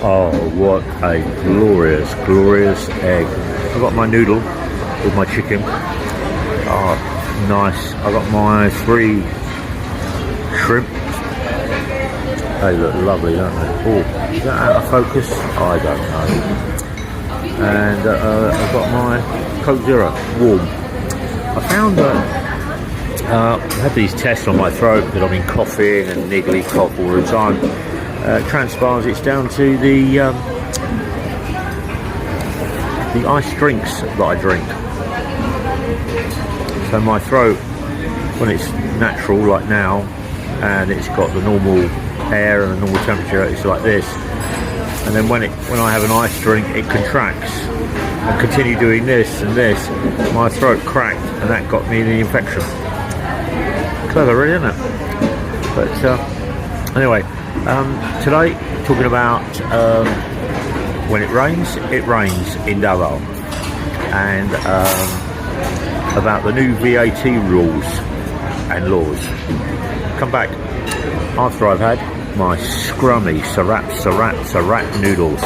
Oh, what a glorious, glorious egg. I've got my noodle with my chicken. Oh, nice. I've got my 3 shrimp. They look lovely, don't they? Oh, is that out of focus? I don't know. And I've got my Coke Zero, warm. I found that I had these tests on my throat because I've been coughing and niggly cough all the time. Transpires it's down to the iced drinks that I drink. So my throat, when it's natural like now, and it's got the normal air and the normal temperature, it's like this. And then when I have an iced drink, it contracts. And continue doing this and this, my throat cracked, and that got me the infection. Clever, really, isn't it? But anyway. Today, talking about when it rains in Davao, and about the new VAT rules and laws. Come back after I've had my scrummy sarat noodles.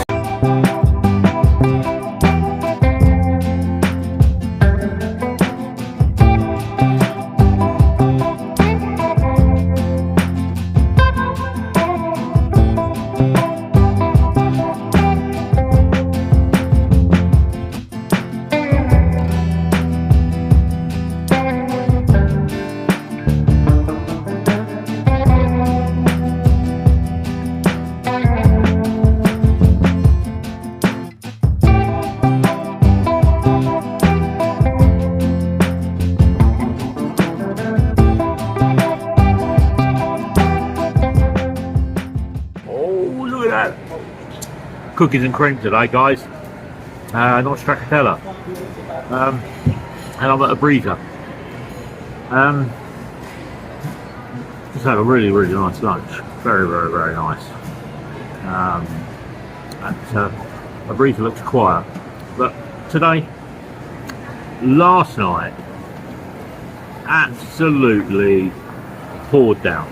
Cookies and cream today, guys. Not stracciatella. And I'm at a breezer. Just had a really, really nice lunch. Very, very, very nice. A breezer looks quiet. But today, last night, absolutely poured down.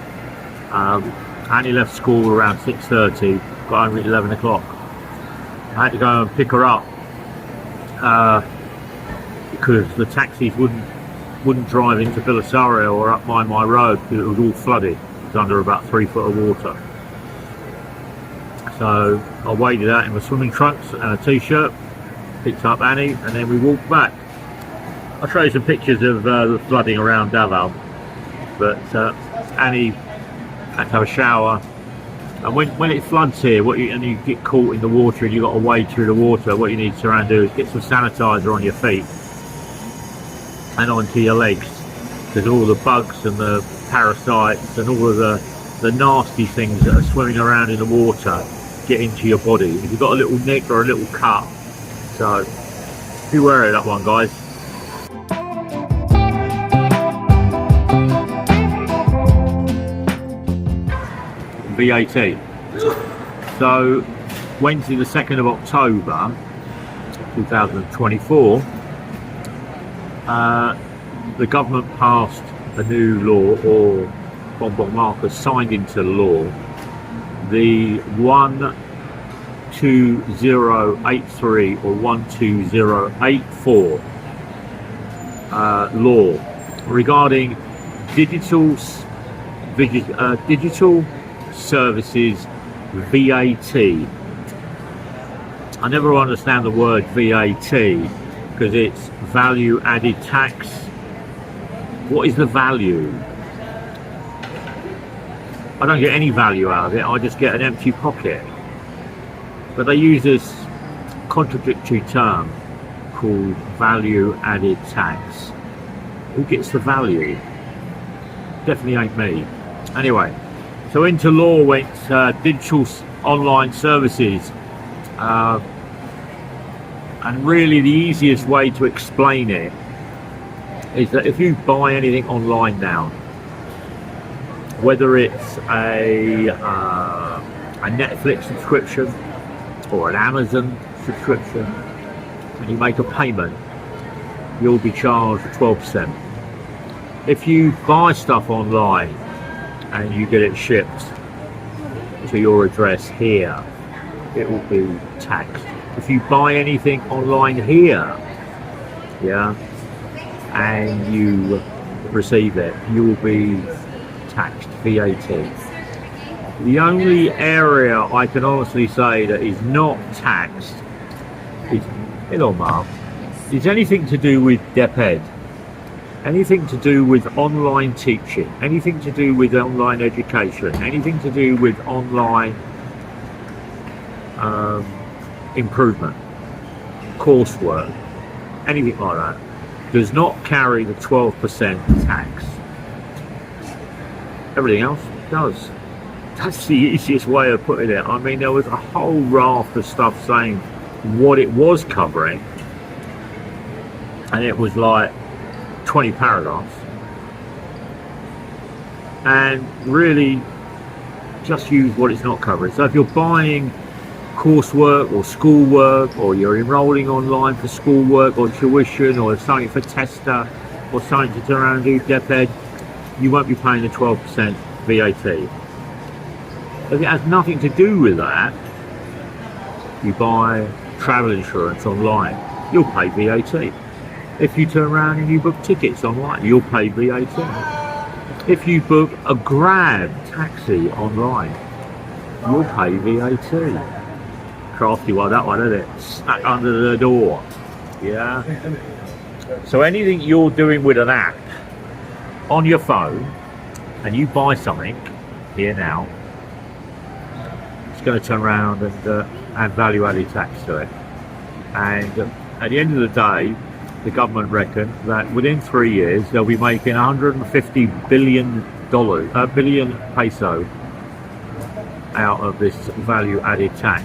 Annie left school around 6:30, got home at 11 o'clock. I had to go and pick her up because the taxis wouldn't drive into Belisario or up my road because it was all flooded. It was under about 3 foot of water. So I waded out in my swimming trunks and a t-shirt, picked up Annie, and then we walked back. I'll show you some pictures of the flooding around Davao, but Annie had to have a shower. And when it floods here, and you get caught in the water and you've got to wade through the water, what you need to try and do is get some sanitizer on your feet and onto your legs, because all the bugs and the parasites and all of the nasty things that are swimming around in the water get into your body. If you've got a little nick or a little cut, so be wary of that one, guys. VAT. So Wednesday the 2nd of October 2024, the government passed a new law, or Bonbon Marcus signed into law, the 12083 or 12084 law regarding digital services VAT. I never understand the word VAT because it's value added tax. What is the value? I don't get any value out of it, I just get an empty pocket. But they use this contradictory term called value added tax. Who gets the value? Definitely ain't me. Anyway, so into law went digital online services, and really the easiest way to explain it is that if you buy anything online now, whether it's a Netflix subscription or an Amazon subscription, and you make a payment, you'll be charged 12%. If you buy stuff online and you get it shipped to your address here, it will be taxed. If you buy anything online here, yeah, and you receive it, you will be taxed VAT. The only area I can honestly say that is not taxed is, hello Mark, is anything to do with DepEd, anything to do with online teaching, anything to do with online education, anything to do with online improvement, coursework, anything like that, does not carry the 12% tax. Everything else does. That's the easiest way of putting it. I mean, there was a whole raft of stuff saying what it was covering, and it was like 20 paragraphs, and really just use what it's not covering. So if you're buying coursework or schoolwork, or you're enrolling online for schoolwork or tuition, or something for tester, or something to turn around and do DepEd, you won't be paying the 12% VAT. If it has nothing to do with that, you buy travel insurance online, you'll pay VAT. If you turn around and you book tickets online, you'll pay VAT. If you book a Grab taxi online, you'll pay VAT. Crafty one, that one, isn't it? Stuck under the door. Yeah. So anything you're doing with an app on your phone, and you buy something here now, it's going to turn around and add value-added tax to it. And at the end of the day, the government reckon that within 3 years they'll be making $150 billion peso out of this value-added tax.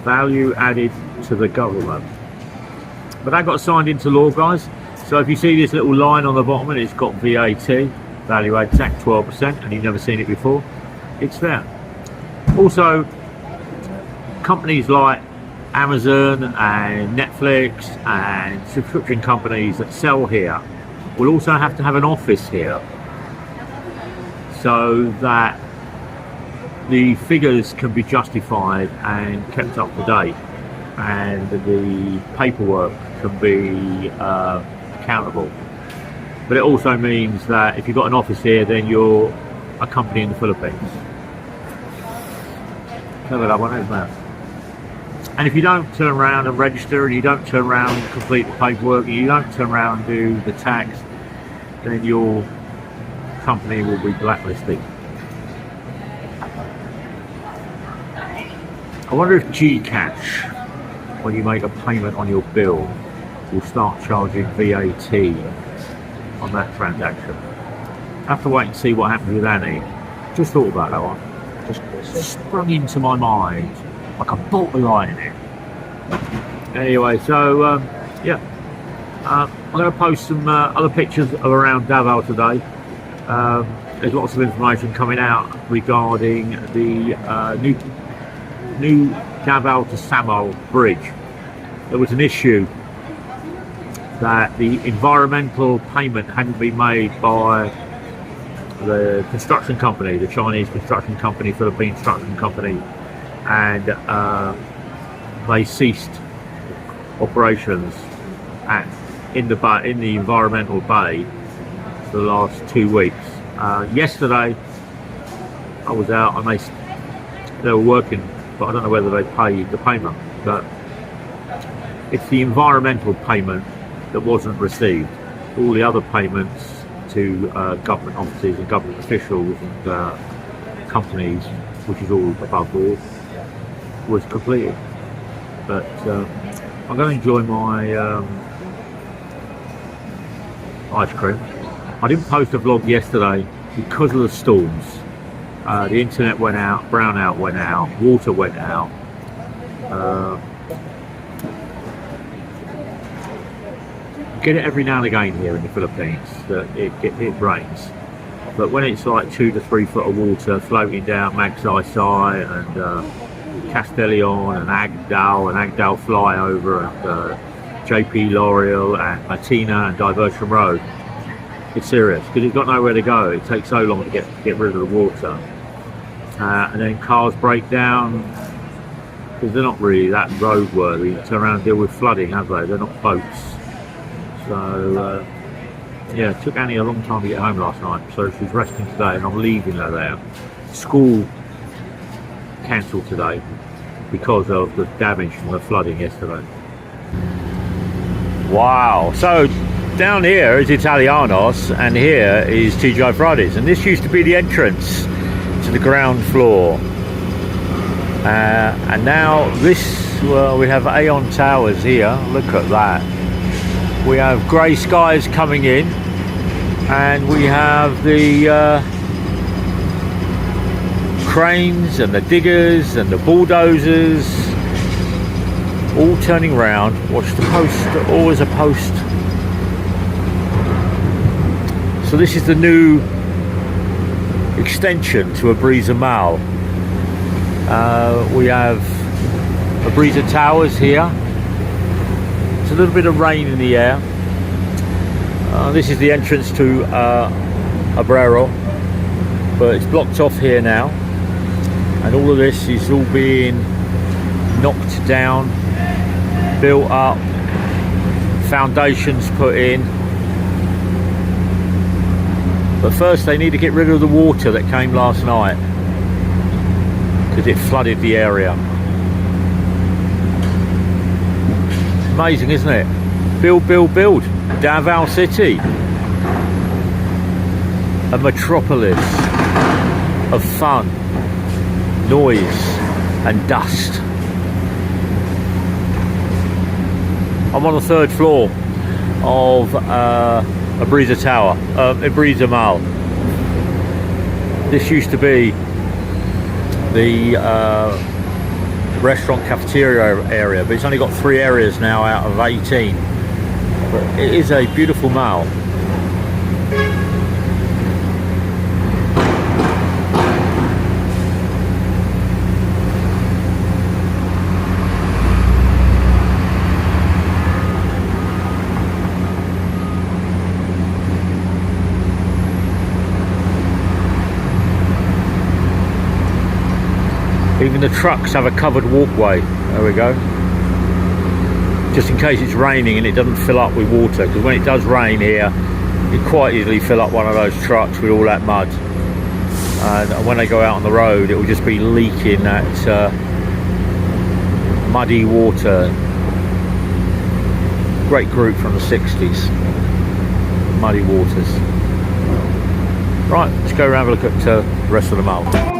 Value added to the government. But that got signed into law, guys. So if you see this little line on the bottom and it's got VAT, value added tax 12%, and you've never seen it before, it's there. Also, companies like Amazon and Netflix and subscription companies that sell here will also have to have an office here, so that the figures can be justified and kept up to date, and the paperwork can be accountable. But it also means that if you've got an office here, then you're a company in the Philippines. Clever that one, isn't that? And if you don't turn around and register, and you don't turn around and complete the paperwork, and you don't turn around and do the tax, then your company will be blacklisted. I wonder if GCash, when you make a payment on your bill, will start charging VAT on that transaction. I have to wait and see what happens with Annie. Just thought about that one. Just sprung into my mind like a bolt of lightning. Anyway, so yeah, I'm going to post some other pictures of around Davao today. There's lots of information coming out regarding the new Davao to Samo bridge. There was an issue that the environmental payment hadn't been made by the construction company, the Chinese construction company, Philippine construction company, and they ceased operations in the environmental bay for the last 2 weeks. Yesterday I was out and they were working, but I don't know whether they paid the payment. But it's the environmental payment that wasn't received. All the other payments to government offices and government officials and companies, which is all above board, was completed. But I'm going to enjoy my ice cream. I didn't post a vlog yesterday because of the storms. The internet went out, brownout went out, water went out. Get it every now and again here in the Philippines that it rains, but when it's like 2 to 3 foot of water floating down Magsaysay and Castellon and Agdal flyover and JP L'Oreal and Matina and Diversion Road, it's serious because it's got nowhere to go. It takes so long to get rid of the water. and then cars break down because they're not really that roadworthy. Turn around and deal with flooding, have they? They're not boats. So yeah, it took Annie a long time to get home last night, so she's resting today and I'm leaving her there. School cancelled today because of the damage from the flooding yesterday. Wow, so down here is Italianos and here is TGI Fridays, and this used to be the entrance to the ground floor. And now this, well, we have Aeon Towers here. Look at that. We have grey skies coming in, and we have the cranes and the diggers and the bulldozers all turning round. Watch the post, always a post. So this is the new extension to Abriza Mall. We have Abriza Towers here. There's a little bit of rain in the air. This is the entrance to Abrero, but it's blocked off here now, and all of this is all being knocked down, built up, foundations put in. But first they need to get rid of the water that came last night because it flooded the area. Amazing, isn't it? Build, build, build. Davao City, a metropolis of fun, noise and dust. I'm on the 3rd floor of Abriza Tower, Abriza Mall. This used to be the restaurant cafeteria area, but it's only got 3 areas now out of 18. But it is a beautiful mall. Even the trucks have a covered walkway. There we go. Just in case it's raining and it doesn't fill up with water, because when it does rain here, you quite easily fill up one of those trucks with all that mud. And when they go out on the road, it will just be leaking that muddy water. Great group from the 60s. Muddy Waters. Right, let's go around and look at the rest of the mall.